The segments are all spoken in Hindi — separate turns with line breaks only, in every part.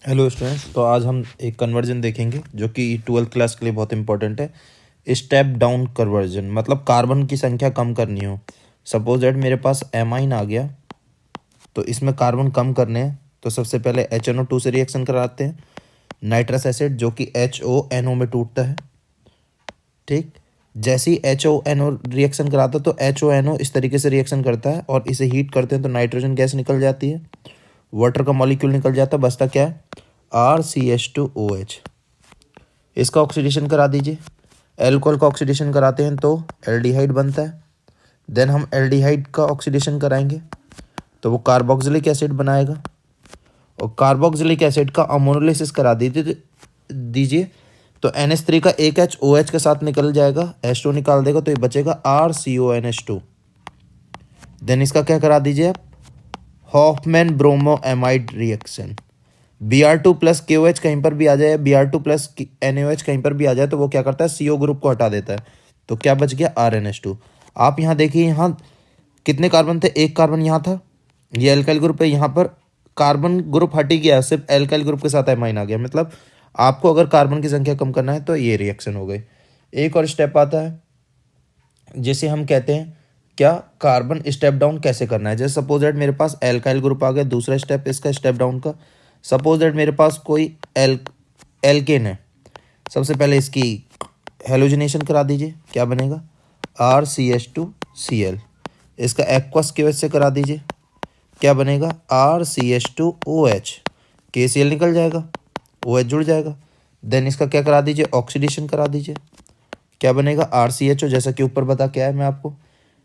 हेलो स्टूडेंट्स, तो आज हम एक कन्वर्जन देखेंगे जो कि 12th क्लास के लिए बहुत इंपॉर्टेंट है। स्टेप डाउन कन्वर्जन मतलब कार्बन की संख्या कम करनी हो। सपोज दैट मेरे पास एमाइन आ गया, तो इसमें कार्बन कम करने हैं तो सबसे पहले HNO2 से रिएक्शन कराते हैं। नाइट्रस एसिड जो कि HONO में टूटता है, ठीक। जैसे ही HONO रिएक्शन कराता है तो HONO इस तरीके से रिएक्शन करता है और इसे हीट करते हैं तो नाइट्रोजन गैस निकल जाती है, वाटर का मॉलिक्यूल निकल जाता है, बचता क्या है RCH2OH। इसका ऑक्सीडेशन करा दीजिए। एल्कोहल का ऑक्सीडेशन कराते हैं तो एल्डिहाइड बनता है। देन हम एल्डिहाइड का ऑक्सीडेशन कराएंगे तो वो कार्बोक्सिलिक एसिड बनाएगा, और कार्बोक्सिलिक एसिड का अमोनोलिसिस करा दीजिए तो NH3 का एक H OH के साथ निकल जाएगा, H2 निकाल देगा तो ये बचेगा RCONH2। देन इसका क्या करा दीजिए आप, Hoffmann bromo amide reaction. Br2 plus KOH कहीं पर भी आ जाए, Br2 प्लस NaOH कहीं पर भी आ जाए तो वो क्या करता है, CO ग्रुप को हटा देता है, तो क्या बच गया RNH2। आप यहाँ देखिए, यहाँ कितने कार्बन थे, एक कार्बन यहाँ था, ये एल्काइल ग्रुप है, यहाँ पर कार्बन ग्रुप हट ही गया, सिर्फ एल्काइल ग्रुप के साथ एमाइन आ गया। मतलब आपको अगर कार्बन की संख्या कम करना है तो ये रिएक्शन हो गई। एक और स्टेप आता है जिसे हम कहते हैं क्या, कार्बन स्टेप डाउन कैसे करना है। जैसे सपोज दैट मेरे पास एल्काइल ग्रुप आ गया, दूसरा स्टेप इसका स्टेप डाउन का। सपोज दैट मेरे पास कोई एल्केन है, सबसे पहले इसकी हेलोजिनेशन करा दीजिए, क्या बनेगा RCH2Cl। इसका एक्वस KOH से करा दीजिए, क्या बनेगा RCH2OH। KCl निकल जाएगा, OH जुड़ जाएगा। देन इसका क्या करा दीजिए, ऑक्सीडेशन करा दीजिए, क्या बनेगा RCHO, जैसा कि ऊपर बता क्या है मैं आपको।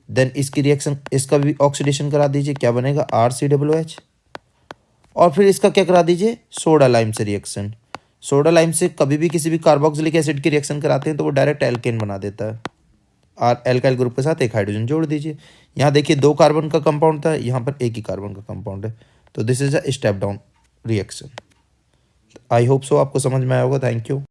देन इसकी रिएक्शन, इसका भी ऑक्सीडेशन करा दीजिए, क्या बनेगा RCOOH। और फिर इसका क्या करा दीजिए, सोडा लाइम से रिएक्शन। सोडा लाइम से कभी भी किसी भी कार्बोक्सिलिक एसिड की रिएक्शन कराते हैं तो वो डायरेक्ट एल्केन बना देता है, और एल्काइल ग्रुप के साथ एक हाइड्रोजन जोड़ दीजिए। यहाँ देखिए 2 कार्बन का कंपाउंड था, यहाँ पर एक ही कार्बन का कंपाउंड है, तो this is a step down reaction. I hope so आपको समझ में आया होगा। Thank you.